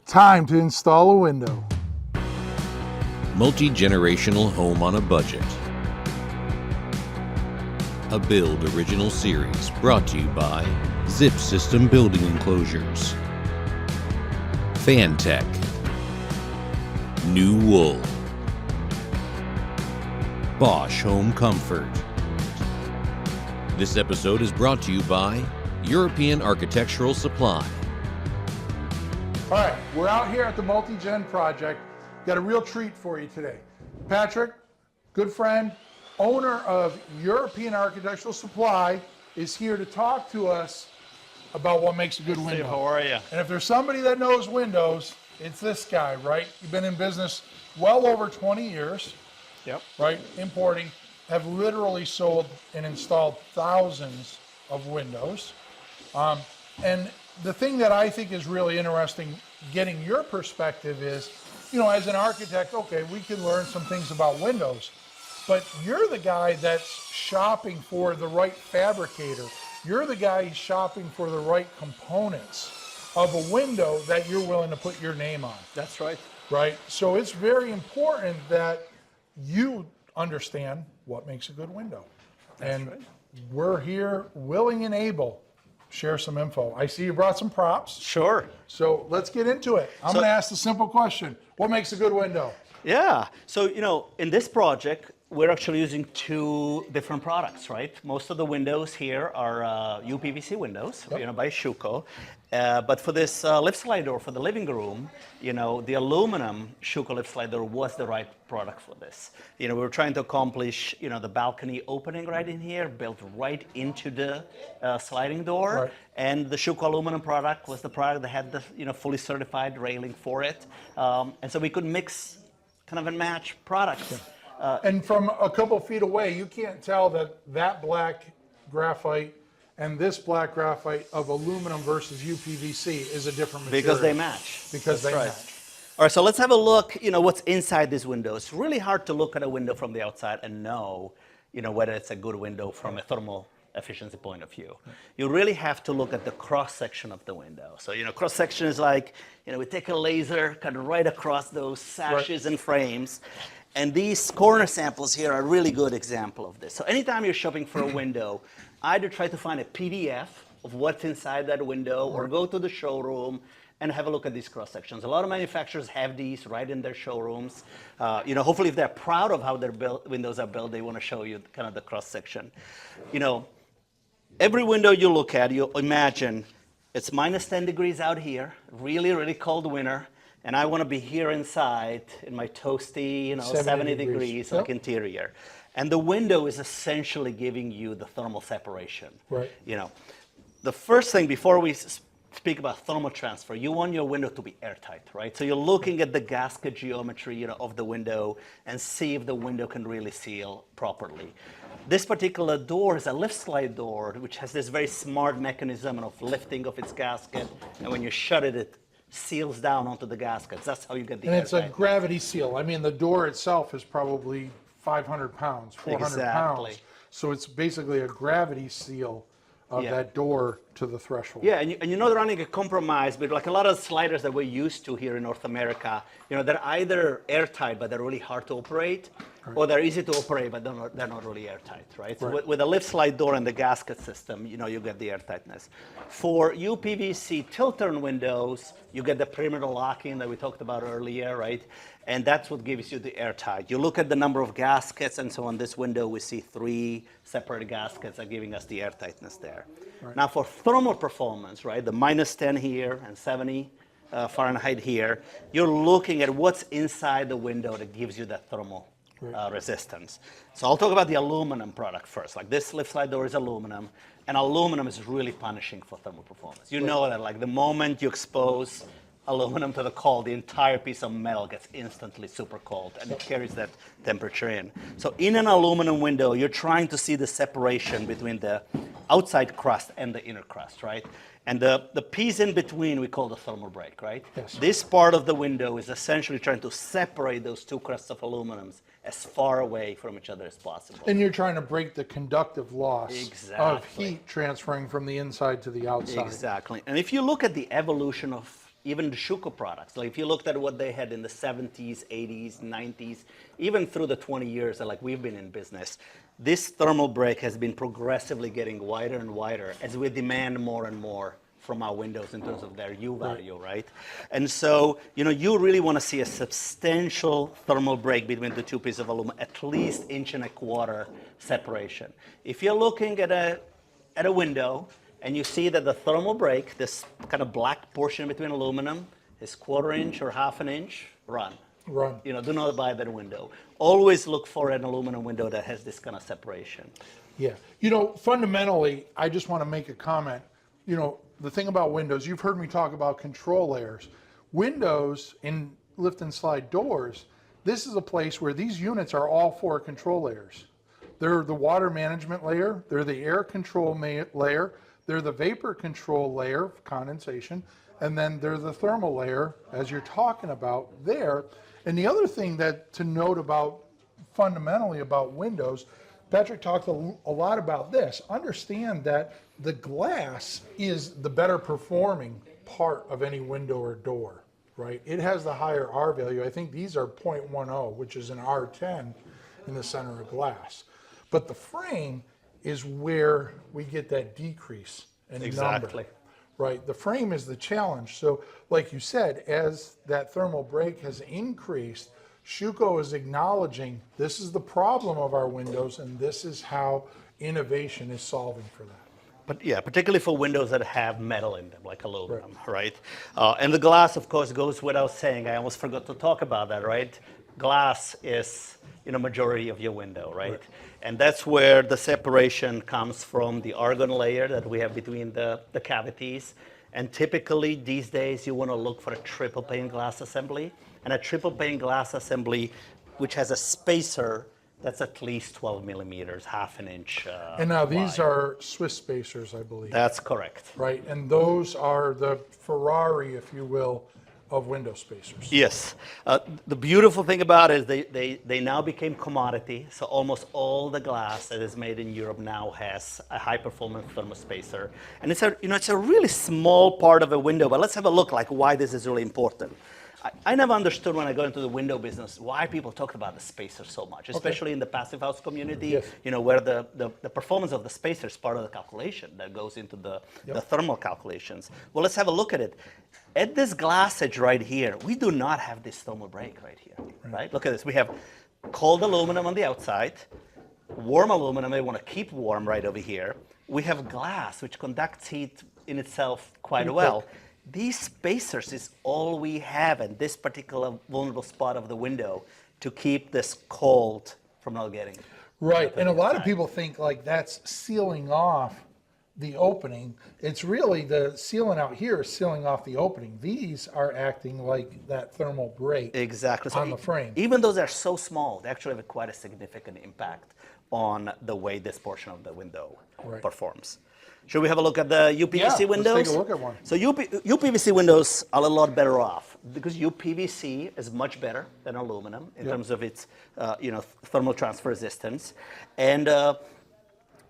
Time to install a window. Multi-generational home on a budget. A Build original series brought to you by Zip System Building Enclosures, Fantech, New Wool, Bosch Home Comfort. This episode is brought to you by European Architectural Supply. All right, we're out here at the Multi-Gen project. Got a real treat for you today. Patrick, good friend, owner of European Architectural Supply, is here to talk to us about what makes a good window. How are you? And if there's somebody that knows windows, it's this guy, right? You've been in business well over 20 years, Yep. right? Importing, have literally sold and installed thousands of windows. And the thing that I think is really interesting, getting your perspective is, you know, as an architect, okay, we can learn some things about windows, but you're the guy that's shopping for the right fabricator. You're the guy who's shopping for the right components of a window that you're willing to put your name on. That's right. Right? So it's very important that you understand what makes a good window. And we're here willing and able. Share some info. I see you brought some props. Sure. So let's get into it. I'm going to ask the simple question. What makes a good window? Yeah. So, you know, in this project, we're actually using two different products, right? Most of the windows here are UPVC windows, you know, by Schuco. But for this lift slide door for the living room, you know, the aluminum Schuco lift slide door was the right product for this. You know, we were trying to accomplish, you know, the balcony opening right in here, built right into the sliding door. Right. And the Schuco aluminum product was the product that had the, you know, fully certified railing for it. And so we could mix kind of and match products. And from a couple feet away, you can't tell that that black graphite and this black graphite of aluminum versus UPVC is a different material. Because they match. Because they match. All right, so let's have a look, you know, what's inside this window. It's really hard to look at a window from the outside and know, you know, whether it's a good window from a thermal efficiency point of view. You really have to look at the cross-section of the window. So, you know, cross-section is like, you know, we take a laser, cut right across those sashes and frames. And these corner samples here are a really good example of this. So anytime you're shopping for a window, either try to find a PDF of what's inside that window or go to the showroom and have a look at these cross sections. A lot of manufacturers have these right in their showrooms. You know, hopefully if they're proud of how their windows are built, they want to show you kind of the cross section. You know, every window you look at, you imagine it's minus 10 degrees out here, really, really cold winter. And I want to be here inside in my toasty, you know, 70 degrees like interior. And the window is essentially giving you the thermal separation. Right. You know, the first thing before we speak about thermal transfer, you want your window to be airtight, right? So you're looking at the gasket geometry, you know, of the window and see if the window can really seal properly. This particular door is a lift slide door, which has this very smart mechanism of lifting of its gasket. And when you shut it, it seals down onto the gaskets. That's how you get the And it's a airtight. gravity seal. I mean, the door itself is probably 500 pounds, 400 pounds. So it's basically a gravity seal of that door to the threshold. Yeah, and you're not running a compromise, but like a lot of sliders that we're used to here in North America, you know, they're either airtight, but they're really hard to operate, or they're easy to operate, but they're not really airtight, right? So with a lift slide door and the gasket system, you know, you get the airtightness. For UPVC tilt-turn windows, you get the perimeter locking that we talked about earlier, right? And that's what gives you the airtight. You look at the number of gaskets, and so on this window, we see 3 separate gaskets are giving us the airtightness there. Right. Now for thermal performance, right, the minus 10 here and 70 Fahrenheit here, you're looking at what's inside the window that gives you that thermal resistance. So I'll talk about the aluminum product first. Like this lift slide door is aluminum, and aluminum is really punishing for thermal performance. You know that, like the moment you expose aluminum to the cold, the entire piece of metal gets instantly super cold, and it carries that temperature in. So in an aluminum window, you're trying to see the separation between the outside crust and the inner crust, right? And the piece in between we call the thermal break, right? Yes. This part of the window is essentially trying to separate those two crusts of aluminums as far away from each other as possible. And you're trying to break the conductive loss of Exactly. heat transferring from the inside to the outside. Exactly. And if you look at the evolution of even the Schuko products. Like if you looked at what they had in the 70s, 80s, 90s, even through the 20 years that like we've been in business, this thermal break has been progressively getting wider and wider as we demand more and more from our windows in terms of their U value, right? And so, you really want to see a substantial thermal break between the two pieces of aluminum, at least 1.25 inch separation. If you're looking at a window and you see that the thermal break, this kind of black portion between aluminum, is 1/4 inch or 1/2 inch, run. Run. Do not buy that window. Always look for an aluminum window that has this kind of separation. Yeah. Fundamentally, I just want to make a comment. The thing about windows, you've heard me talk about control layers. Windows in lift and slide doors, this is a place where these units are all 4 control layers. They're the water management layer, they're the air control layer, they're the vapor control layer, condensation, and then they're the thermal layer, as you're talking about there. And the other thing that to note about fundamentally about windows, Patrick talked a lot about this. Understand that the glass is the better performing part of any window or door, right? It has the higher R value. I think these are 0.10, which is an R10 in the center of glass. But the frame is where we get that decrease in Exactly. number. Right, the frame is the challenge. So like you said, as that thermal break has increased, Schuko is acknowledging this is the problem of our windows and this is how innovation is solving for that. But yeah, particularly for windows that have metal in them, like aluminum, right? And the glass, of course, goes without saying. I almost forgot to talk about that, right? Glass is, majority of your window, right? And that's where the separation comes from the argon layer that we have between the cavities. And typically these days you want to look for a triple pane glass assembly. And a triple pane glass assembly which has a spacer that's at least 12 millimeters, 1/2 inch And now these wide. are Swiss spacers, I believe. That's correct. Right, and those are the Ferrari, if you will, of window spacers. Yes. The beautiful thing about it is they now became commodity. So almost all the glass that is made in Europe now has a high-performance thermospacer. And it's a really small part of a window, but let's have a look like why this is really important. I never understood when I got into the window business why people talked about the spacer so much, especially in the passive house community, Yes. Where the performance of the spacer is part of the calculation that goes into the thermal calculations. Well, let's have a look at it. At this glass edge right here, we do not have this thermal break right here, right? Look at this. We have cold aluminum on the outside, warm aluminum they want to keep warm right over here. We have glass, which conducts heat in itself quite well. These spacers is all we have in this particular vulnerable spot of the window to keep this cold from not getting. Right, and a lot of people think like that's sealing off the opening. It's really the sealing out here is sealing off the opening. These are acting like that thermal break Exactly. So on the frame. Even though they're so small, they actually have quite a significant impact on the way this portion of the window performs. Should we have a look at the UPVC windows? Let's take a look at one. So UPVC windows are a lot better off because UPVC is much better than aluminum in terms of its thermal transfer resistance. And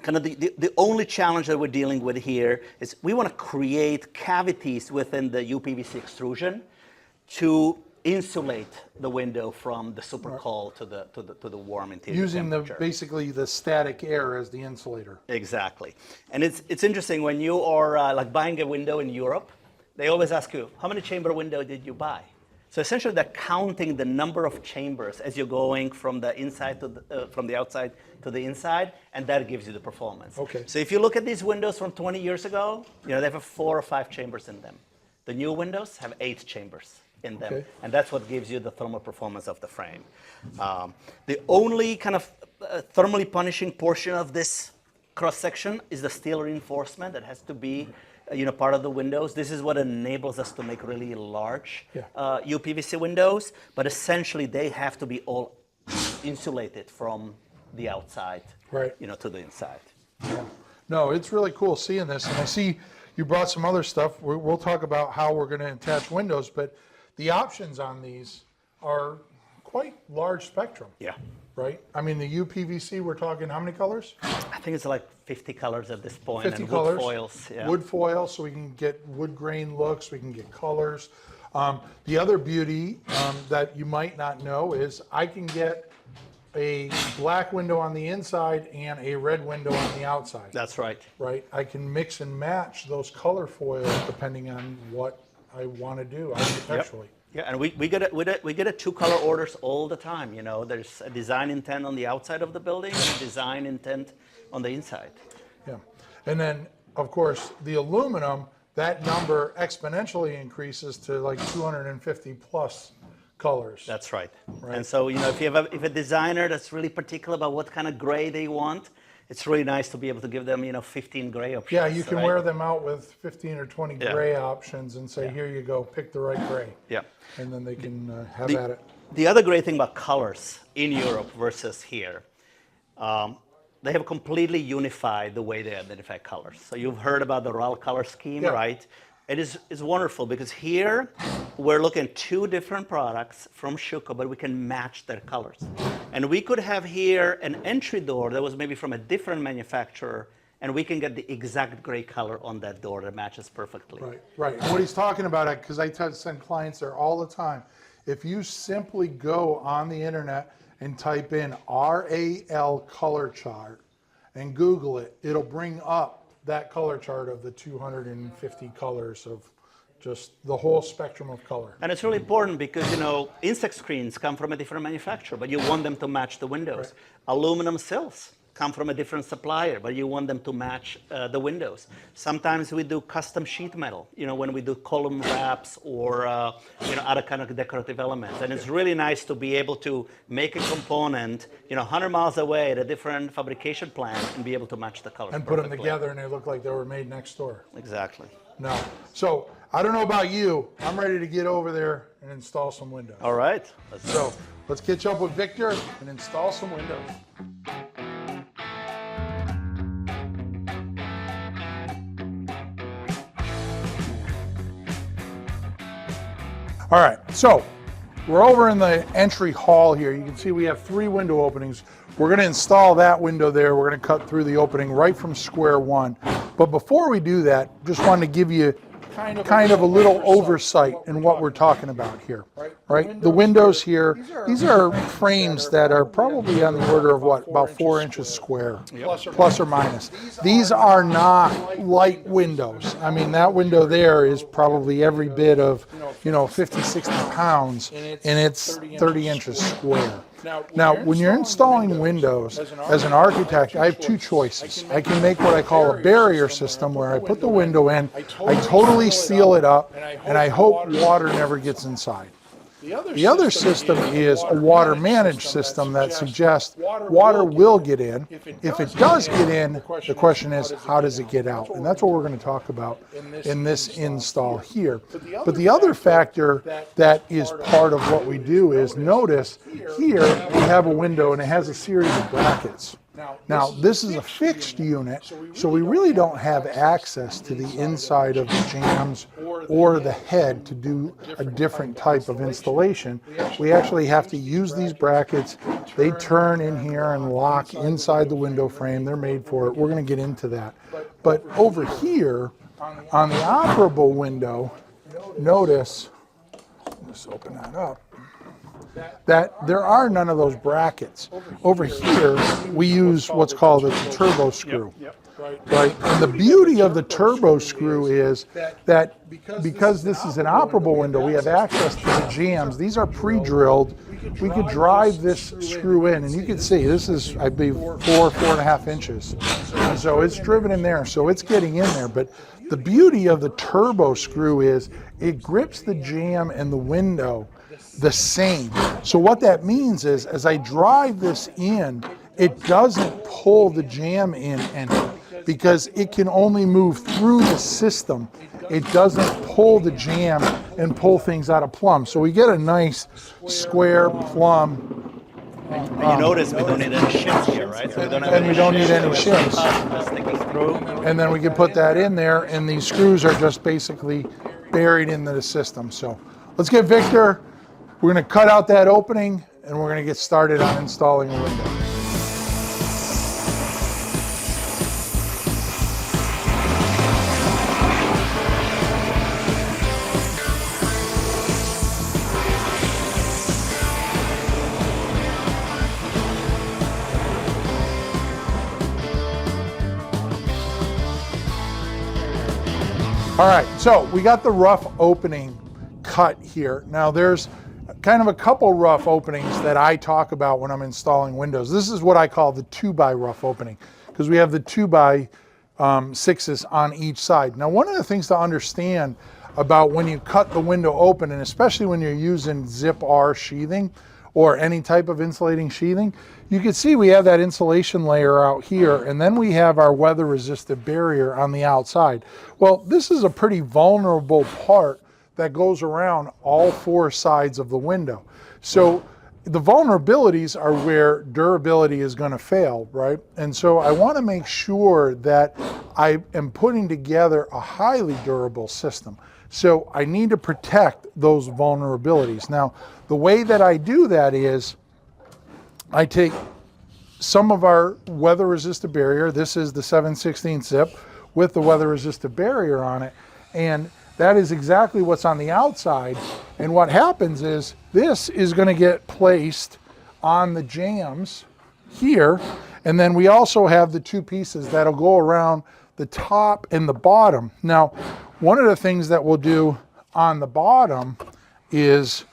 kind of the only challenge that we're dealing with here is we want to create cavities within the UPVC extrusion to insulate the window from the super cold to the warm interior Using temperature. the static air as the insulator. Exactly. And it's interesting when you are like buying a window in Europe, they always ask you, how many chamber window did you buy? So essentially they're counting the number of chambers as you're going from the inside to from the outside to the inside, and that gives you the performance. Okay. So if you look at these windows from 20 years ago, they have 4 or 5 chambers in them. The new windows have 8 chambers in them, and that's what gives you the thermal performance of the frame. The only kind of thermally punishing portion of this cross section is the steel reinforcement that has to be part of the windows. This is what enables us to make really large UPVC windows, but essentially they have to be all insulated from the outside to the inside. Yeah. No, it's really cool seeing this, and I see you brought some other stuff. We'll talk about how we're going to attach windows, but the options on these are quite large spectrum. Yeah. right? I mean, the UPVC, we're talking how many colors? I think it's like 50 colors at this point, 50 and colors. wood foils. Yeah. Wood foil, so we can get wood grain looks, we can get colors. The other beauty that you might not know is I can get a black window on the inside and a red window on the outside. That's right. Right? I can mix and match those color foils depending on what I want to do architecturally. Yeah, and we get a 2-color orders all the time. You know, there's a design intent on the outside of the building and a design intent on the inside. Yeah. And then, of course, the aluminum, that number exponentially increases to like 250 plus colors. That's right. And so, you know, if you have if a designer that's really particular about what kind of gray they want, it's really nice to be able to give them, you know, 15 gray options. Yeah, you can right? wear them out with 15 or 20 gray options and say, here you go, pick the right gray. Yeah. And then they can have at it. The other great thing about colors in Europe versus here, they have completely unified the way they identify colors. So you've heard about the RAL color scheme, right? It is wonderful because here we're looking at 2 different products from Schuco, but we can match their colors. And we could have here an entry door that was maybe from a different manufacturer, and we can get the exact gray color on that door that matches perfectly. Right, right. And what he's talking about, because I send clients there all the time, if you simply go on the internet and type in RAL color chart and Google it, it'll bring up that color chart of the 250 colors of just the whole spectrum of color. And it's really important because, you know, insect screens come from a different manufacturer, but you want them to match the windows. Right. Aluminum sills come from a different supplier, but you want them to match the windows. Sometimes we do custom sheet metal, you know, when we do column wraps or, you know, other kind of decorative elements. And it's really nice to be able to make a component, you know, 100 miles away at a different fabrication plant and be able to match the colors. And put them together and they look like they were made next door. Exactly. No. So I don't know about you, I'm ready to get over there and install some windows. All right. So let's catch up with Victor and install some windows. All right, so we're over in the entry hall here. You can see we have 3 window openings. We're going to install that window there. We're going to cut through the opening right from square one. But before we do that, just wanted to give you kind of a little oversight in what we're talking about here, right? The windows here, these are frames that are probably on the order of what, about 4 inches square, plus or minus. These are not light windows. I mean, that window there is probably every bit of, you know, 50, 60 pounds, and it's 30 inches square. Now, when you're installing windows, as an architect, I have 2 choices. I can make what I call a barrier system where I put the window in, I totally seal it up, and I hope water never gets inside. The other system is a water managed system that suggests water will get in. If it does get in, the question is, how does it get out? And that's what we're going to talk about in this install here. But the other factor that is part of what we do is, notice here we have a window and it has a series of brackets. Now, this is a fixed unit, so we really don't have access to the inside of the jambs or the head to do a different type of installation. We actually have to use these brackets. They turn in here and lock inside the window frame. They're made for it. We're going to get into that. But over here, on the operable window, notice, let's open that up, that there are none of those brackets. Over here, we use what's called a turbo screw. Right? And the beauty of the turbo screw is that because this is an operable window, we have access to the jambs. These are pre-drilled. We could drive this screw in, and you can see this is, I believe, 4.5 inches. And so it's driven in there, so it's getting in there. But the beauty of the turbo screw is it grips the jamb and the window the same. So what that means is, as I drive this in, it doesn't pull the jamb in any, because it can only move through the system. It doesn't pull the jamb and pull things out of plumb. So we get a nice square plumb. And you notice we don't need any shims here, right? So we don't have and we don't need any shims. And then we can put that in there, and these screws are just basically buried into the system. So let's get Victor. We're going to cut out that opening, and we're going to get started on installing a window. All right, so we got the rough opening cut here. Now there's kind of a couple rough openings that I talk about when I'm installing windows. This is what I call the 2x rough opening, because we have the 2x6s on each side. Now one of the things to understand about when you cut the window open, and especially when you're using zip R sheathing or any type of insulating sheathing, you can see we have that insulation layer out here, and then we have our weather resistant barrier on the outside. Well, this is a pretty vulnerable part that goes around all four sides of the window. So the vulnerabilities are where durability is going to fail, right? And so I want to make sure that I am putting together a highly durable system. So I need to protect those vulnerabilities. Now, the way that I do that is I take some of our weather resistant barrier. This is the 7/16 zip with the weather resistant barrier on it. And that is exactly what's on the outside. And what happens is this is going to get placed on the jambs here. And then we also have the two pieces that'll go around the top and the bottom. Now, one of the things that we'll do on the bottom is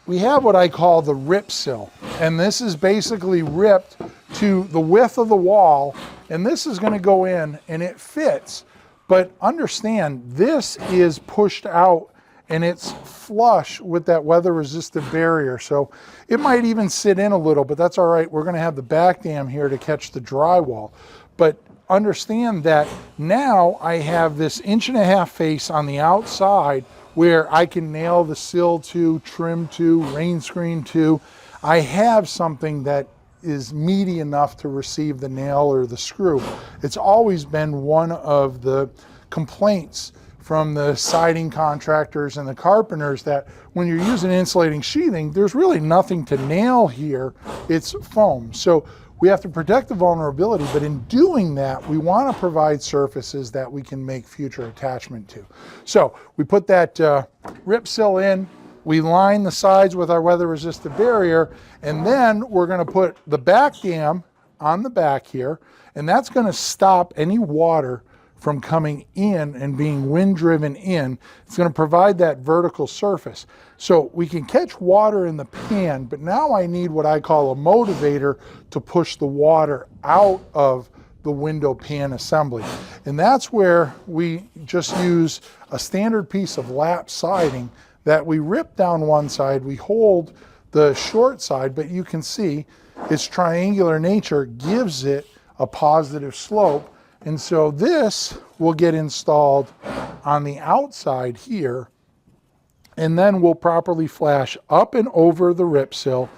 we have what I call the rip sill. And this is basically ripped to the width of the wall. And this is going to go in and it fits. But understand, this is pushed out and it's flush with that weather resistant barrier. So it might even sit in a little, but that's all right. We're going to have the back dam here to catch the drywall. But understand that now I have this 1.5" face on the outside where I can nail the sill to, trim to, rain screen to. I have something that is meaty enough to receive the nail or the screw. It's always been one of the complaints from the siding contractors and the carpenters that when you're using insulating sheathing, there's really nothing to nail here. It's foam. So we have to protect the vulnerability, but in doing that, we want to provide surfaces that we can make future attachment to. So we put that rip sill in, we line the sides with our weather resistant barrier, and then we're going to put the back dam on the back here, and that's going to stop any water from coming in and being wind driven in. It's going to provide that vertical surface. So we can catch water in the pan, but now I need what I call a motivator to push the water out of the window pan assembly. And that's where we just use a standard piece of lap siding that we rip down one side, we hold the short side, but you can see its triangular nature gives it a positive slope. And so this will get installed on the outside here, and then we'll properly flash up and over the rip sill,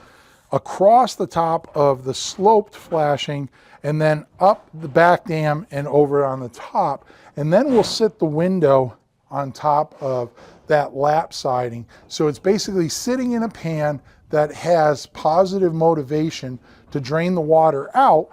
across the top of the sloped flashing, and then up the back dam and over on the top. And then we'll sit the window on top of that lap siding. So it's basically sitting in a pan that has positive motivation to drain the water out.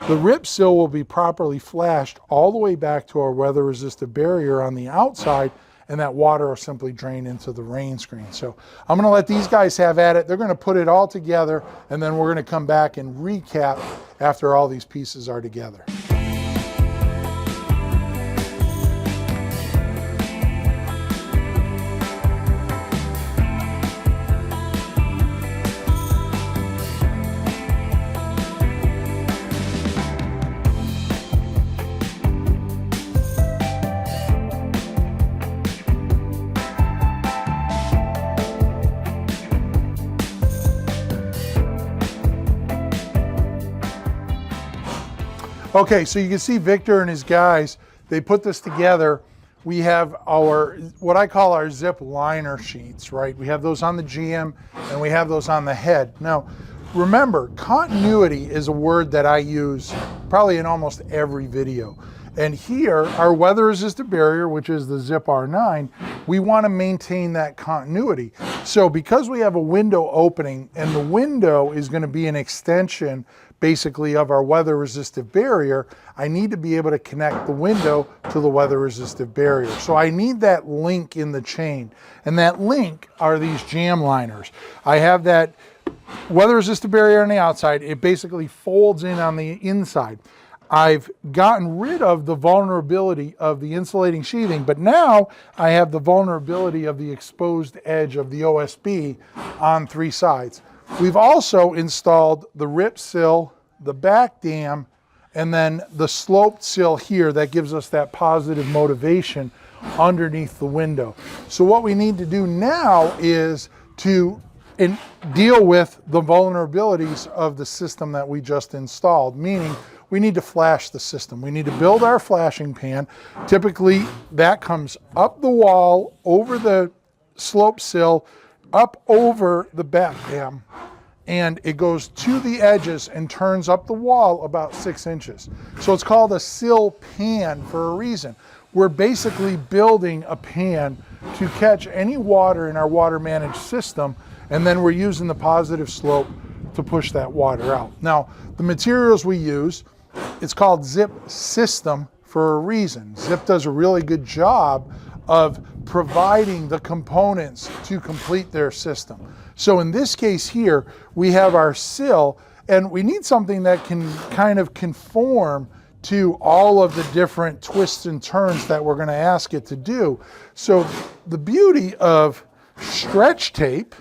The rip sill will be properly flashed all the way back to our weather resistant barrier on the outside, and that water will simply drain into the rain screen. So I'm going to let these guys have at it. They're going to put it all together, and then we're going to come back and recap after all these pieces are together. Okay, so you can see Victor and his guys, they put this together. We have our, what I call our zip liner sheets, right? We have those on the GM and we have those on the head. Now, remember, continuity is a word that I use probably in almost every video. And here, our weather-resistant barrier, which is the Zip R9, we want to maintain that continuity. So because we have a window opening, and the window is going to be an extension basically of our weather-resistant barrier, I need to be able to connect the window to the weather-resistant barrier. So I need that link in the chain. And that link are these jam liners. I have that weather-resistant barrier on the outside. It basically folds in on the inside. I've gotten rid of the vulnerability of the insulating sheathing, but now I have the vulnerability of the exposed edge of the OSB on 3 sides. We've also installed the rip sill, the back dam, and then the sloped sill here that gives us that positive motivation underneath the window. So what we need to do now is to deal with the vulnerabilities of the system that we just installed, meaning we need to flash the system. We need to build our flashing pan. Typically, that comes up the wall, over the slope sill, up over the back dam, and it goes to the edges and turns up the wall about 6 inches. So it's called a sill pan for a reason. We're basically building a pan to catch any water in our water managed system, and then we're using the positive slope to push that water out. Now, the materials we use, it's called Zip System for a reason. Zip does a really good job of providing the components to complete their system. So in this case here, we have our sill, and we need something that can kind of conform to all of the different twists and turns that we're going to ask it to do. So the beauty of stretch tape,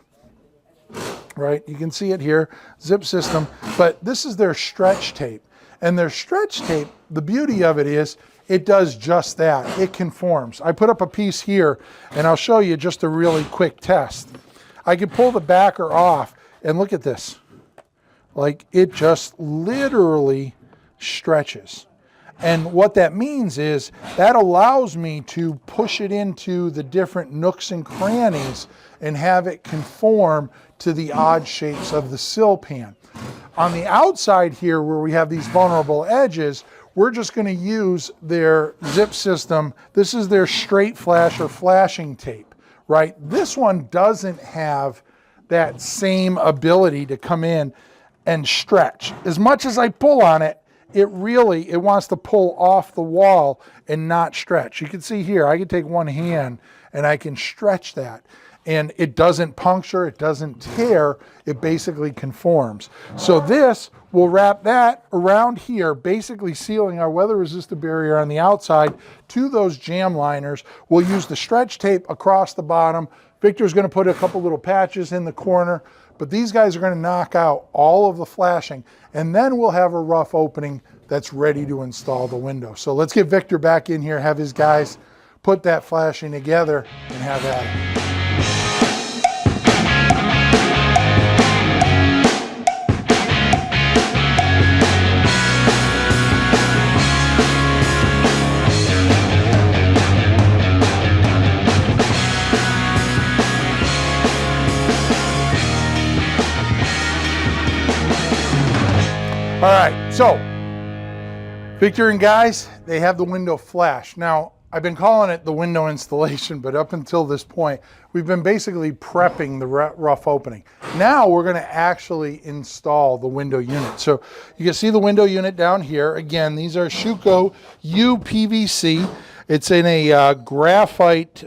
right, you can see it here, Zip System, but this is their stretch tape. And their stretch tape, the beauty of it is, it does just that. It conforms. I put up a piece here, and I'll show you just a really quick test. I can pull the backer off, and look at this. Like, it just literally stretches. And what that means is, that allows me to push it into the different nooks and crannies and have it conform to the odd shapes of the sill pan. On the outside here, where we have these vulnerable edges, we're just going to use their Zip System. This is their straight flash or flashing tape, right? This one doesn't have that same ability to come in and stretch. As much as I pull on it, it wants to pull off the wall and not stretch. You can see here, I can take one hand and I can stretch that. And it doesn't puncture, it doesn't tear, it basically conforms. So this will wrap that around here, basically sealing our weather-resistant barrier on the outside to those jam liners. We'll use the stretch tape across the bottom. Victor's gonna put a couple little patches in the corner, but these guys are gonna knock out all of the flashing, and then we'll have a rough opening that's ready to install the window. So let's get Victor back in here, have his guys put that flashing together and have at it. All right, so Victor and guys, they have the window flash. Now, I've been calling it the window installation, but up until this point, we've been basically prepping the rough opening. Now we're gonna actually install the window unit. So you can see the window unit down here. Again, these are Schuco UPVC. It's in a graphite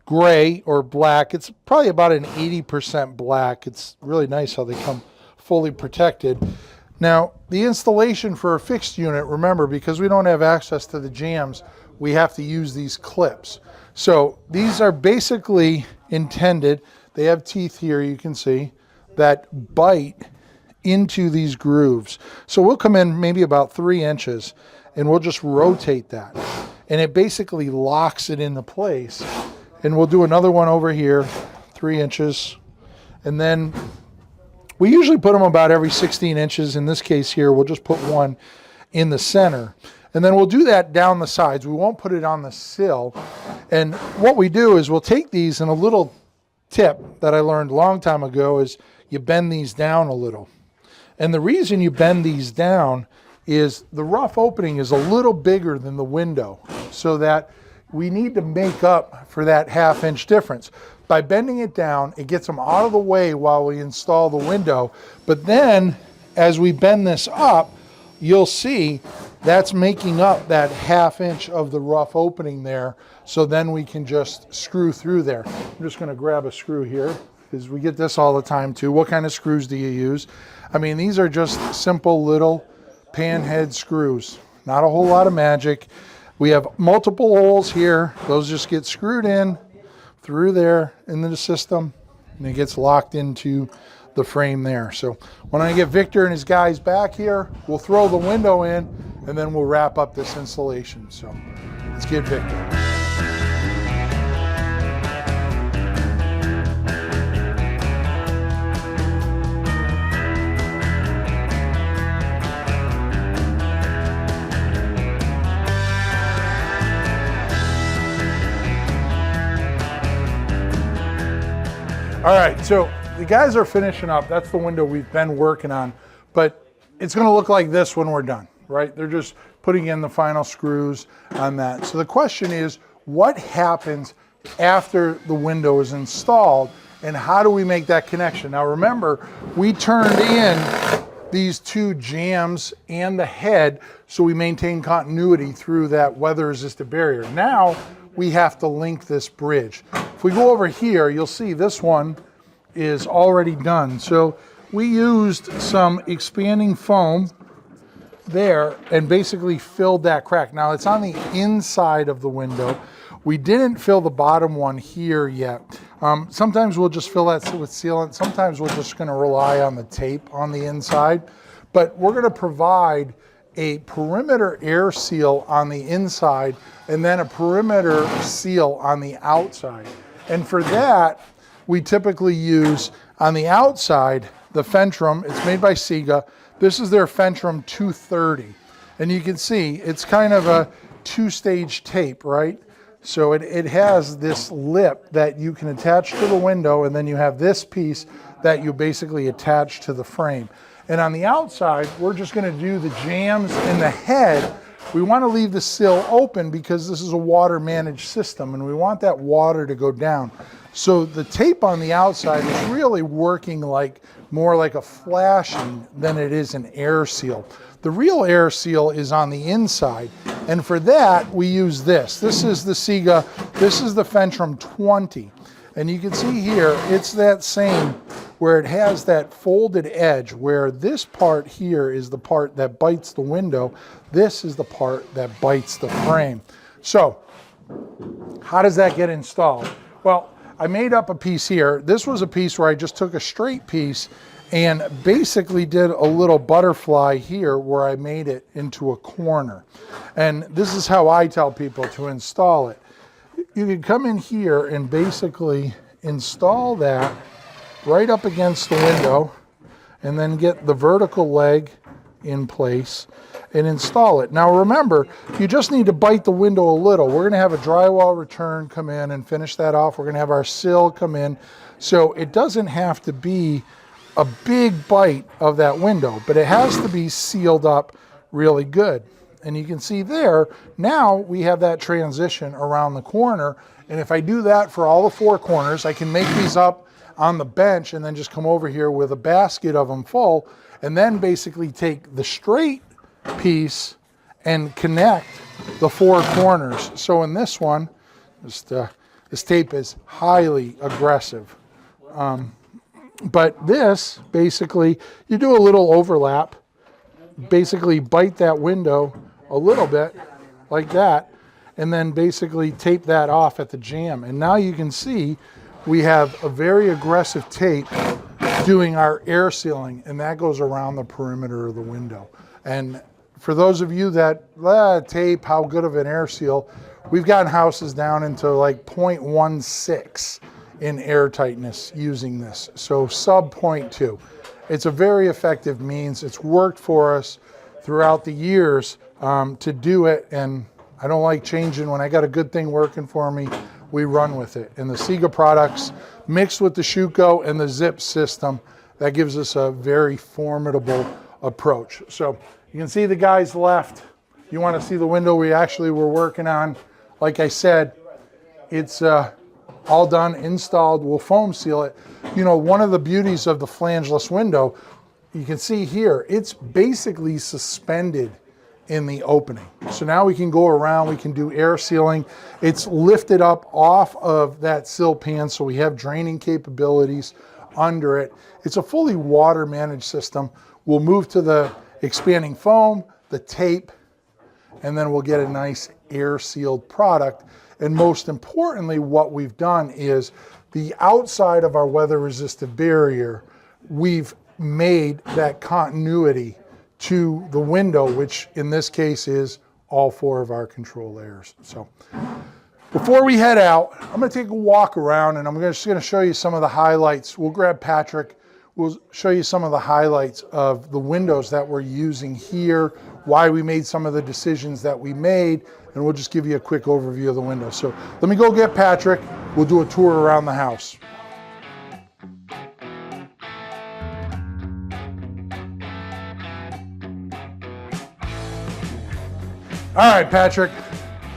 gray or black. It's probably about an 80% black. It's really nice how they come fully protected. Now, the installation for a fixed unit, remember, because we don't have access to the jams, we have to use these clips. So these are basically intended, they have teeth here, you can see, that bite into these grooves. So we'll come in maybe about 3 inches and we'll just rotate that. And it basically locks it into place. And we'll do another one over here, 3 inches. And then we usually put them about every 16 inches. In this case here, we'll just put one in the center. And then we'll do that down the sides. We won't put it on the sill. And what we do is we'll take these, and a little tip that I learned a long time ago is you bend these down a little. And the reason you bend these down is the rough opening is a little bigger than the window, so that we need to make up for that 1/2 inch difference. By bending it down, it gets them out of the way while we install the window. But then as we bend this up, you'll see that's making up that 1/2 inch of the rough opening there. So then we can just screw through there. I'm just gonna grab a screw here because we get this all the time too. What kind of screws do you use? I mean, these are just simple little pan head screws, not a whole lot of magic. We have multiple holes here. Those just get screwed in through there into the system, and it gets locked into the frame there. So when I get Victor and his guys back here, we'll throw the window in, and then we'll wrap up this installation. So let's get Victor. All right, so the guys are finishing up. That's the window we've been working on, but it's gonna look like this when we're done, right? They're just putting in the final screws on that. So the question is, what happens after the window is installed, and how do we make that connection? Now remember, we turned in these 2 jambs and the head so we maintain continuity through that weather-resistant barrier. Now we have to link this bridge. If we go over here, you'll see this one is already done. So we used some expanding foam there and basically filled that crack. Now it's on the inside of the window. We didn't fill the bottom one here yet. Sometimes we'll just fill that with sealant. Sometimes we're just gonna rely on the tape on the inside. But we're gonna provide a perimeter air seal on the inside and then a perimeter seal on the outside. And for that, we typically use on the outside, the Fentrum. It's made by Sega. This is their Fentrum 230. And you can see it's kind of a 2-stage tape, right? So it has this lip that you can attach to the window, and then you have this piece that you basically attach to the frame. And on the outside, we're just gonna do the jambs in the head. We wanna leave the sill open because this is a water managed system and we want that water to go down. So the tape on the outside is really working more like a flashing than it is an air seal. The real air seal is on the inside. And for that, we use this. This is the Sega, this is the Fentrum 20. And you can see here, it's that same where it has that folded edge where this part here is the part that bites the window. This is the part that bites the frame. So how does that get installed? Well, I made up a piece here. This was a piece where I just took a straight piece and basically did a little butterfly here where I made it into a corner. And this is how I tell people to install it. You can come in here and basically install that right up against the window and then get the vertical leg in place and install it. Now remember, you just need to bite the window a little. We're gonna have a drywall return come in and finish that off. We're gonna have our sill come in. So it doesn't have to be a big bite of that window, but it has to be sealed up really good. And you can see there, now we have that transition around the corner. And if I do that for all the 4 corners, I can make these up on the bench and then just come over here with a basket of them full, and then basically take the straight piece and connect the 4 corners. So in this one, this tape is highly aggressive. But this, basically, you do a little overlap, basically bite that window a little bit like that, and then basically tape that off at the jamb. And now you can see we have a very aggressive tape doing our air sealing, and that goes around the perimeter of the window. And for those of you that tape, how good of an air seal, we've gotten houses down into like 0.16 in air tightness using this. So sub 0.2. It's a very effective means. It's worked for us throughout the years to do it, and I don't like changing. When I got a good thing working for me, we run with it. And the Sega products mixed with the Schuko and the Zip system, that gives us a very formidable approach. So You can see the guys left. You want to see the window we actually were working on. Like I said, it's all done, installed. We'll foam seal it. You know, one of the beauties of the flangeless window, you can see here, it's basically suspended in the opening. So now we can go around, we can do air sealing. It's lifted up off of that sill pan, so we have draining capabilities under it. It's a fully water managed system. We'll move to the expanding foam, the tape, and then we'll get a nice air sealed product. And most importantly, what we've done is the outside of our weather resistant barrier, we've made that continuity to the window, which in this case is all 4 of our control layers. So before we head out, I'm going to take a walk around and I'm just going to show you some of the highlights. We'll grab Patrick. We'll show you some of the highlights of the windows that we're using here, why we made some of the decisions that we made, and we'll just give you a quick overview of the window. So let me go get Patrick. We'll do a tour around the house. All right, Patrick.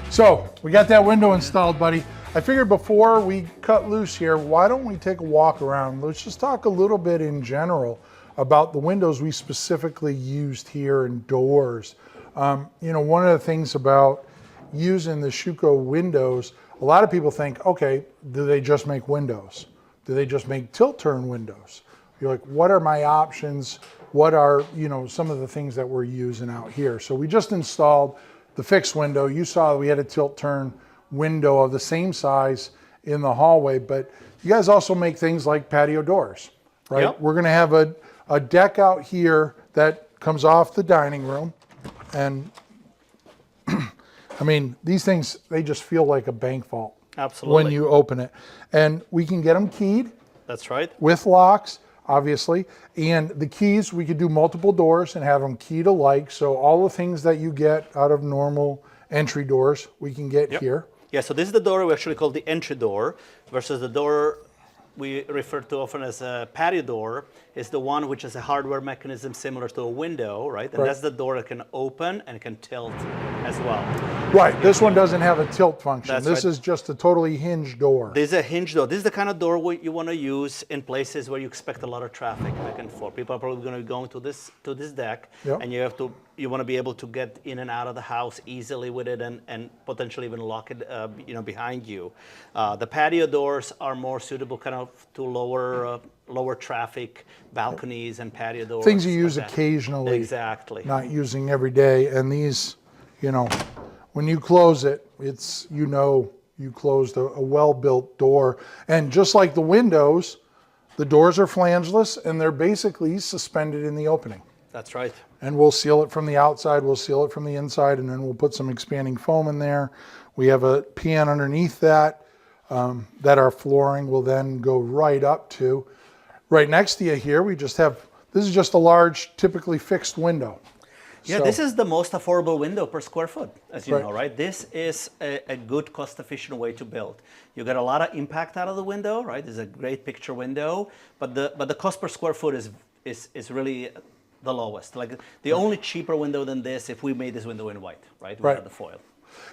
So we got that window installed, buddy. I figured before we cut loose here, why don't we take a walk around? Let's just talk a little bit in general about the windows we specifically used here and doors. You know, one of the things about using the Schuco windows, a lot of people think, okay, do they just make windows? Do they just make tilt-turn windows? You're like, what are my options? What are, you know, some of the things that we're using out here? So we just installed the fixed window. You saw we had a tilt-turn window of the same size in the hallway, but you guys also make things like patio doors, right? Yep. We're gonna have a deck out here that comes off the dining room, and I mean, these things, they just feel like a bank vault. Absolutely. When you open it. And we can get them keyed. That's right. With locks, obviously. And the keys, we could do multiple doors and have them keyed alike. So all the things that you get out of normal entry doors, we can get here. Yeah, so this is the door we actually call the entry door versus the door we refer to often as a patio door is the one which is a hardware mechanism similar to a window, right? And that's the door that can open and can tilt as well. Right, this one doesn't have a tilt function. That's this is just a totally hinged door. This is a hinge door. This is the kind of door you want to use in places where you expect a lot of traffic back and forth. People are probably going to be going to this deck, and you want to be able to get in and out of the house easily with it, and potentially even lock it, behind you. The patio doors are more suitable, kind of to lower traffic balconies and patio doors. Things you use occasionally. Exactly. Not using every day. And these, you know, when you close it, it's, you know, you closed a well-built door. And just like the windows, the doors are flangeless and they're basically suspended in the opening. That's right. And we'll seal it from the outside, we'll seal it from the inside, and then we'll put some expanding foam in there. We have a pan underneath that, that our flooring will then go right up to. Right next to you here, we just have, this is just a large, typically fixed window. Yeah, So- this is the most affordable window per square foot, as you Right. know, right? This is a good, cost-efficient way to build. You get a lot of impact out of the window, right? It's a great picture window, but the cost per square foot is really the lowest. Like the only cheaper window than this, if we made this window in white, right? Right. Without the foil.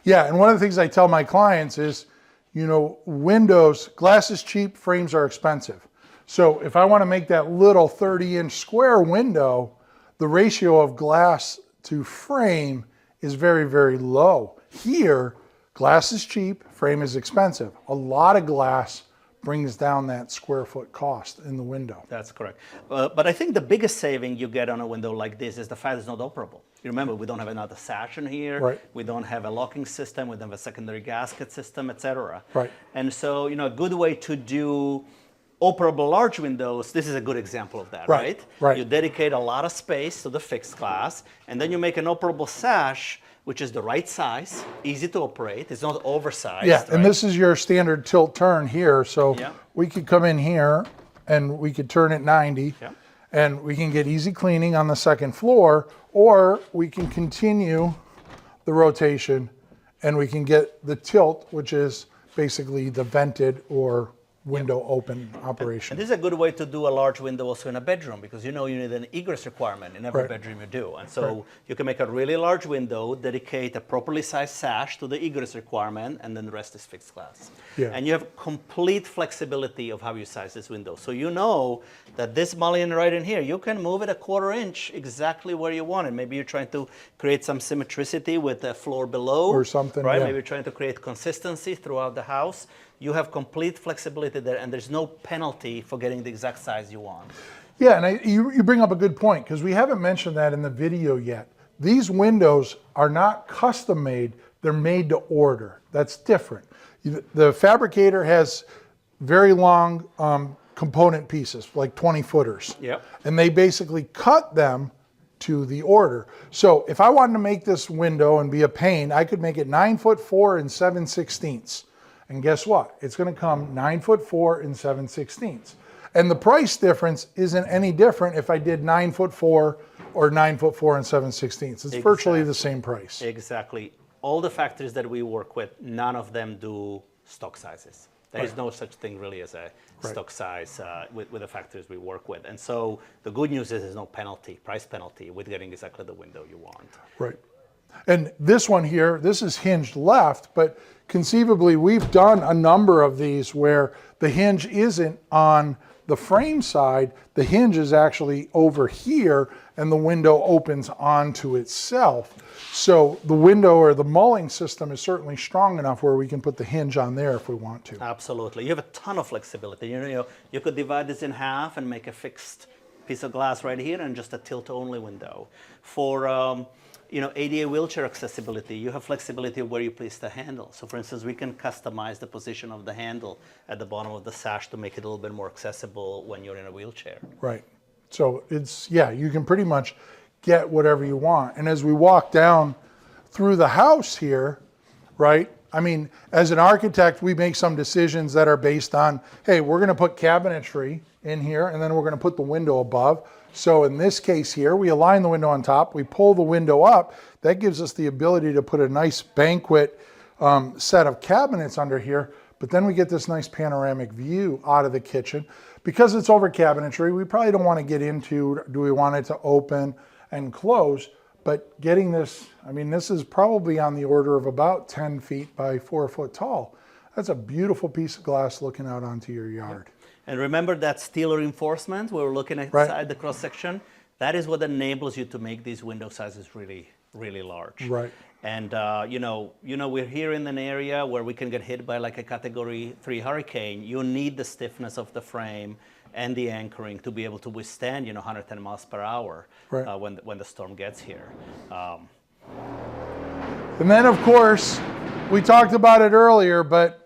Yeah, and one of the things I tell my clients is, you know, windows, glass is cheap, frames are expensive. So if I want to make that little 30-inch square window, the ratio of glass to frame is very, very low. Here, glass is cheap, frame is expensive. A lot of glass brings down that square foot cost in the window. That's correct. But I think the biggest saving you get on a window like this is the fact it's not operable. You remember, we don't have another sash in here. Right. We don't have a locking system. We don't have a secondary gasket system, etc. Right. And so, you know, a good way to do operable large windows, this is a good example of that, Right, right? right. You dedicate a lot of space to the fixed glass, and then you make an operable sash, which is the right size, easy to operate. It's not oversized. Yeah, right? and this is your standard tilt turn here. So Yeah. we could come in here and we could turn it 90 Yeah. and we can get easy cleaning on the second floor, or we can continue the rotation and we can get the tilt, which is basically the vented or window open operation. And this is a good way to do a large window also in a bedroom, because you know you need an egress requirement in every bedroom you do. And so you can make a really large window, dedicate a properly sized sash to the egress requirement, and then the rest is fixed glass. Yeah. And you have complete flexibility of how you size this window. So you know that this mullion right in here, you can move it a 1/4 inch exactly where you want it. Maybe you're trying to create some symmetricity with the floor below. Or something, right? yeah. Maybe you're trying to create consistency throughout the house. You have complete flexibility there, and there's no penalty for getting the exact size you want. Yeah, and you bring up a good point, because we haven't mentioned that in the video yet. These windows are not custom made, they're made to order. That's different. The fabricator has very long component pieces, like 20 footers. Yep. And they basically cut them to the order. So if I wanted to make this window and be a pane, I could make it 9'4" and 7/16. And guess what? It's going to come 9'4" and 7/16. And the price difference isn't any different if I did 9'4" or 9'4" and 7/16. It's virtually the same price. Exactly. All the factories that we work with, none of them do stock sizes. There is no such thing really as a stock size with the factories we work with. And so the good news is there's no penalty, price penalty, with getting exactly the window you want. Right. And this one here, this is hinged left, but conceivably we've done a number of these where the hinge isn't on the frame side, the hinge is actually over here and the window opens onto itself. So the window or the mulling system is certainly strong enough where we can put the hinge on there if we want to. Absolutely. You have a ton of flexibility. You could divide this in half and make a fixed piece of glass right here and just a tilt-only window. For ADA wheelchair accessibility, you have flexibility of where you place the handle. So for instance, we can customize the position of the handle at the bottom of the sash to make it a little bit more accessible when you're in a wheelchair. Right. So it's, you can pretty much get whatever you want. And as we walk down through the house here, right, I mean, as an architect, we make some decisions that are based on, hey, we're going to put cabinetry in here and then we're going to put the window above. So in this case here, we align the window on top, we pull the window up. That gives us the ability to put a nice banquet set of cabinets under here, but then we get this nice panoramic view out of the kitchen. Because it's over cabinetry, we probably don't want to get into, do we want it to open and close? But getting this, I mean, this is probably on the order of about 10 feet by 4 foot tall. That's a beautiful piece of glass looking out onto your yard. And remember that steel reinforcement where we're looking at inside the cross section? That is what enables you to make these window sizes really, really large. Right. And we're here in an area where we can get hit by like a Category 3 hurricane. You need the stiffness of the frame and the anchoring to be able to withstand 110 miles per hour when the storm gets here. And then of course, we talked about it earlier, but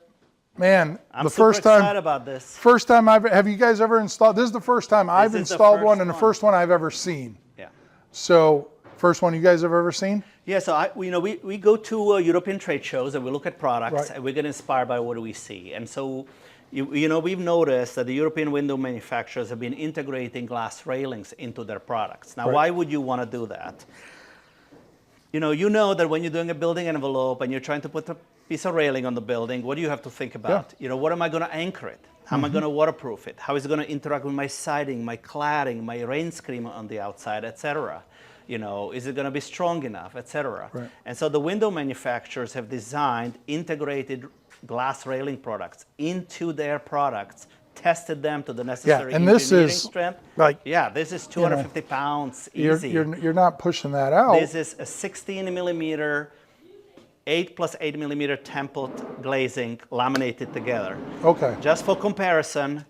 man, I'm the first super time, excited about this. First time have you guys ever installed, this is the first time I've installed one and the first one I've ever seen. Yeah. So first one you guys have ever seen? Yeah, so we go to European trade shows and we look at products and we get inspired by what we see. And so, we've noticed that the European window manufacturers have been integrating glass railings into their products. Now, why would you want to do that? You know that when you're doing a building envelope and you're trying to put a piece of railing on the building, what do you have to think about? What am I going to anchor it? How am I going to waterproof it? How is it going to interact with my siding, my cladding, my rain screen on the outside, etc.? Is it going to be strong enough, etc.? Right. And so the window manufacturers have designed integrated glass railing products into their products, tested them to the necessary engineering strength. This is 250 pounds easy. You're not pushing that out. This is a 16 millimeter, 8 plus 8 millimeter template glazing laminated together. Okay. Just for comparison,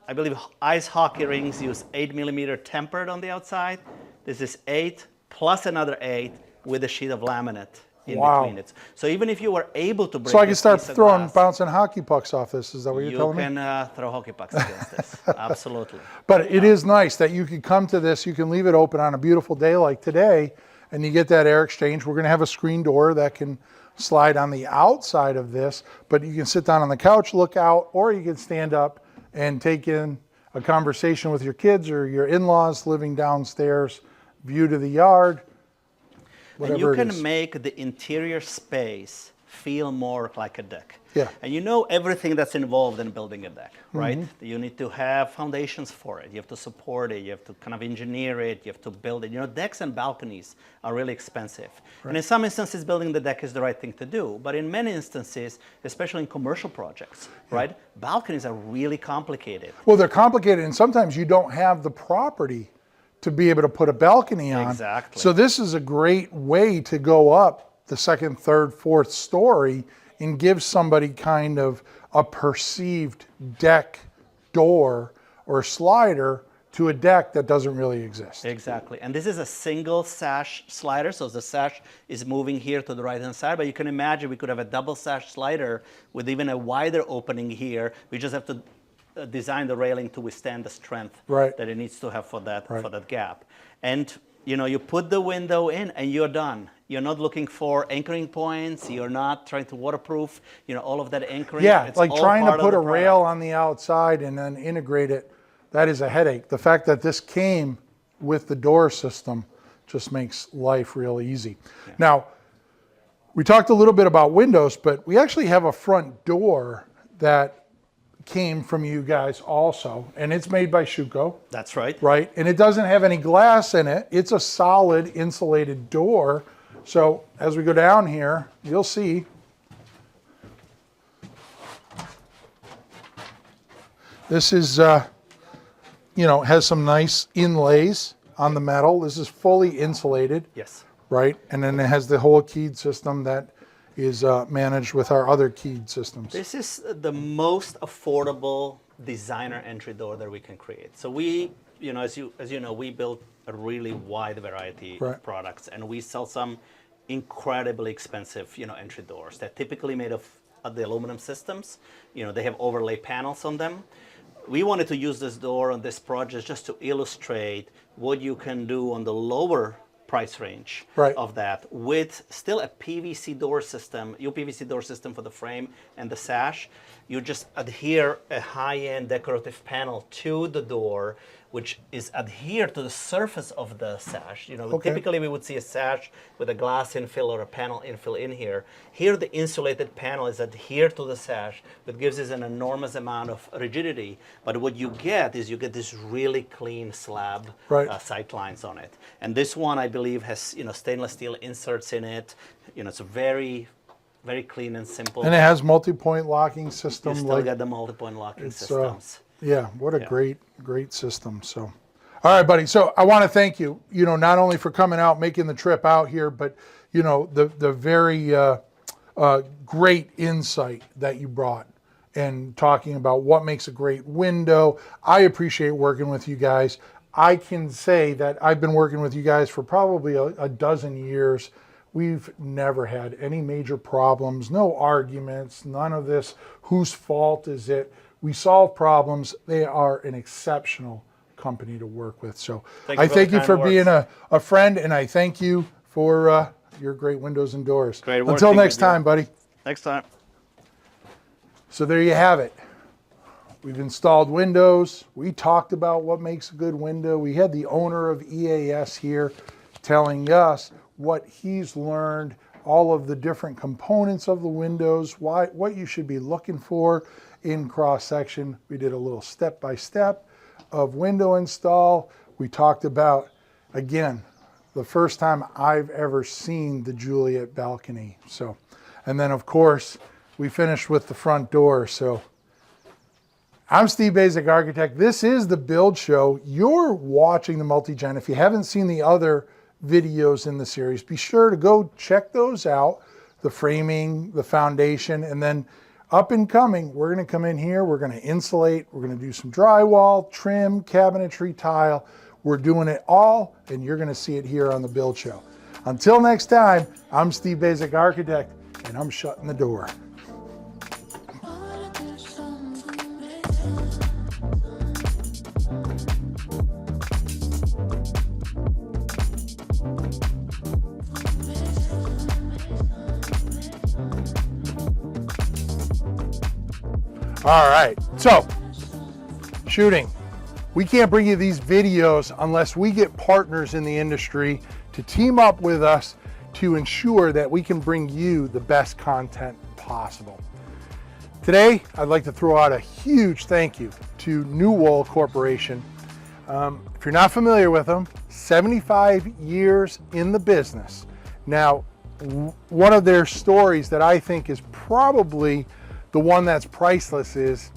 I believe ice hockey rings use 8 millimeter tempered on the outside. This is 8 plus another 8 with a sheet of laminate in between it. So even if you were able to break so I can start bouncing hockey pucks off this, is that what you're telling me? You can throw hockey pucks against this, absolutely. But it is nice that you can come to this, you can leave it open on a beautiful day like today, and you get that air exchange. We're going to have a screen door that can slide on the outside of this, but you can sit down on the couch, look out, or you can stand up and take in a conversation with your kids or your in-laws living downstairs, view to the yard. And you can make the interior space feel more like a deck. Yeah. And you know everything that's involved in building a deck, right? You need to have foundations for it. You have to support it. You have to kind of engineer it. You have to build it. You know, decks and balconies are really expensive. Right. And in some instances, building the deck is the right thing to do. But in many instances, especially in commercial projects, right, balconies are really complicated. Well, they're complicated, and sometimes you don't have the property to be able to put a balcony on. Exactly. So this is a great way to go up the second, third, fourth story and give somebody kind of a perceived deck door or slider to a deck that doesn't really exist. Exactly. And this is a single sash slider, so the sash is moving here to the right-hand side, but you can imagine we could have a double sash slider with even a wider opening here. We just have to design the railing to withstand the strength that it needs to have for that gap. And you know, you put the window in and you're done. You're not looking for anchoring points. You're not trying to waterproof, you know, all of that anchoring. Yeah, it's like all trying to part of put the a rail product. on the outside and then integrate it, that is a headache. The fact that this came with the door system just makes life real easy. Yeah. Now, we talked a little bit about windows, but we actually have a front door that came from you guys also, and it's made by Schuco. That's right. Right, and it doesn't have any glass in it. It's a solid insulated door. So as we go down here, you'll see this is, you know, has some nice inlays on the metal. This is fully insulated. Yes. Right, and then it has the whole keyed system that is managed with our other keyed systems. This is the most affordable designer entry door that we can create. So we, you know, as you know, we build a really wide variety of products, and we sell some incredibly expensive, you know, entry doors. They're typically made of the aluminum systems. You know, they have overlay panels on them. We wanted to use this door on this project just to illustrate what you can do on the lower price range of that with still a PVC door system, UPVC door system for the frame and the sash. You just adhere a high-end decorative panel to the door, which is adhered to the surface of the sash. You know, typically we would see a sash with a glass infill or a panel infill in here. Here the insulated panel is adhered to the sash, which gives us an enormous amount of rigidity. But what you get is you get this really clean slab sight lines on it. And this one, I believe, has, you know, stainless steel inserts in it. You know, it's a very clean and simple. And it has multi-point locking system. You still get the multi-point locking systems. Yeah, what a great system. So, all right, buddy. So I want to thank you, you know, not only for coming out, making the trip out here, but, you know, the very great insight that you brought and talking about what makes a great window. I appreciate working with you guys. I can say that I've been working with you guys for probably a dozen years. We've never had any major problems, no arguments, none of this. Whose fault is it? We solve problems. They are an exceptional company to work with. So I thank you for being a friend, and I thank you for your great windows and doors. Great work. Until next time, buddy. Next time. So there you have it. We've installed windows. We talked about what makes a good window. We had the owner of EAS here telling us what he's learned, all of the different components of the windows, what you should be looking for in cross-section. We did a little step-by-step of window install. We talked about, again, the first time I've ever seen the Juliet balcony. So, and then of course, we finished with the front door. So I'm Steve Basic Architect. This is the Build Show. You're watching the Multi-Gen. If you haven't seen the other videos in the series, be sure to go check those out. The framing, the foundation, and then up and coming, we're going to come in here, we're going to insulate, we're going to do some drywall, trim, cabinetry, tile. We're doing it all, and you're going to see it here on the Build Show. Until next time, I'm Steve Basic Architect, and I'm shutting the door. All right, so shooting. We can't bring you these videos unless we get partners in the industry to team up with us to ensure that we can bring you the best content possible. Today, I'd like to throw out a huge thank you to New Wool Corporation. If you're not familiar with them, 75 years in the business. Now, one of their stories that I think is probably the one that's priceless is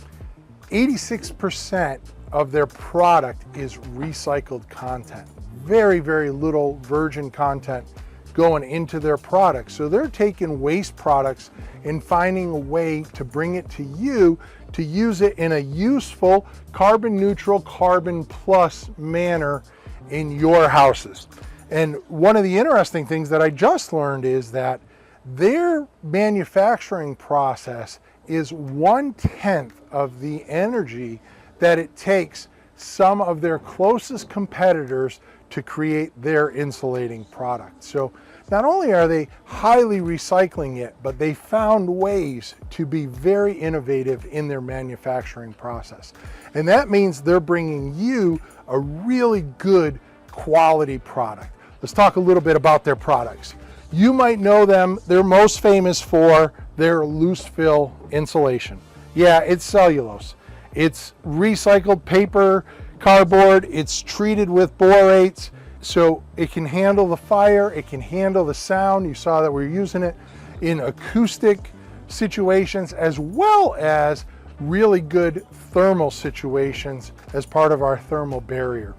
86% of their product is recycled content. Very, very little virgin content going into their products. So they're taking waste products and finding a way to bring it to you to use it in a useful, carbon neutral, carbon plus manner in your houses. And one of the interesting things that I just learned is that their manufacturing process is 1/10 of the energy that it takes some of their closest competitors to create their insulating product. So not only are they highly recycling it, but they found ways to be very innovative in their manufacturing process. And that means they're bringing you a really good quality product. Let's talk a little bit about their products. You might know them, they're most famous for their loose fill insulation. Yeah, it's cellulose. It's recycled paper, cardboard, it's treated with borates, so it can handle the fire, it can handle the sound. You saw that we're using it in acoustic situations as well as really good thermal situations as part of our thermal barrier.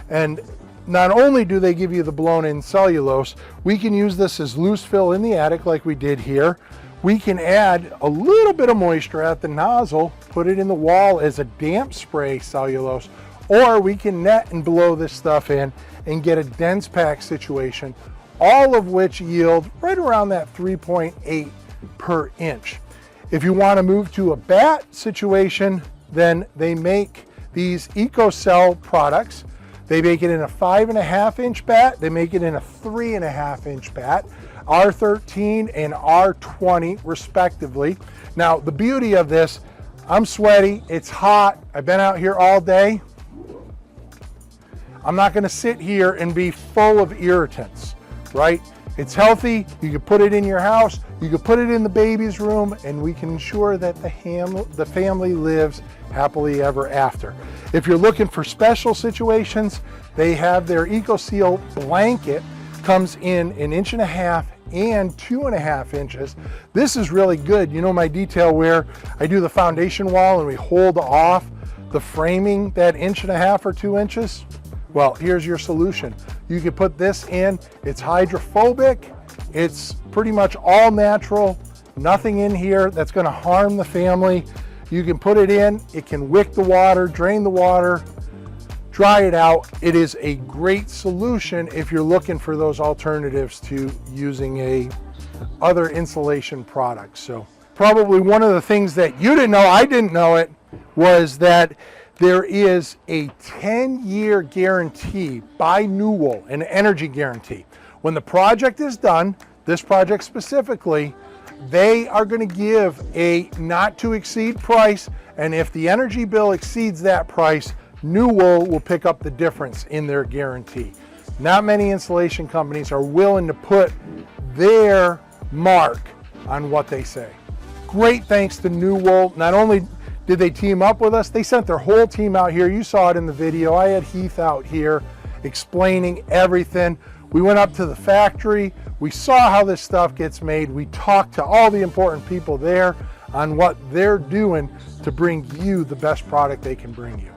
And not only do they give you the blown in cellulose, we can use this as loose fill in the attic like we did here. We can add a little bit of moisture at the nozzle, put it in the wall as a damp spray cellulose, or we can net and blow this stuff in and get a dense pack situation, all of which yield right around that 3.8 per inch. If you want to move to a bat situation, then they make these EcoCell products. They make it in a 5.5 inch bat, they make it in a 3.5 inch bat, R13 and R20 respectively. Now the beauty of this, I'm sweaty, it's hot, I've been out here all day. I'm not gonna sit here and be full of irritants, right? It's healthy, you can put it in your house, you can put it in the baby's room, and we can ensure that the family lives happily ever after. If you're looking for special situations, they have their EcoSeal blanket, comes in 1.5 and 2.5 inches. This is really good. You know my detail where I do the foundation wall and we hold off the framing that 1.5 or 2 inches? Well, here's your solution. You can put this in, it's hydrophobic, it's pretty much all natural, nothing in here that's gonna harm the family. You can put it in, it can wick the water, drain the water, dry it out. It is a great solution if you're looking for those alternatives to using other insulation products. So probably one of the things that you didn't know, I didn't know it, was that there is a 10-year guarantee by New Wool, an energy guarantee. When the project is done, this project specifically, they are going to give a not to exceed price, and if the energy bill exceeds that price, New Wool will pick up the difference in their guarantee. Not many insulation companies are willing to put their mark on what they say. Great thanks to New Wool. Not only did they team up with us, they sent their whole team out here. You saw it in the video. I had Heath out here explaining everything. We went up to the factory. We saw how this stuff gets made. We talked to all the important people there on what they're doing to bring you the best product they can bring you.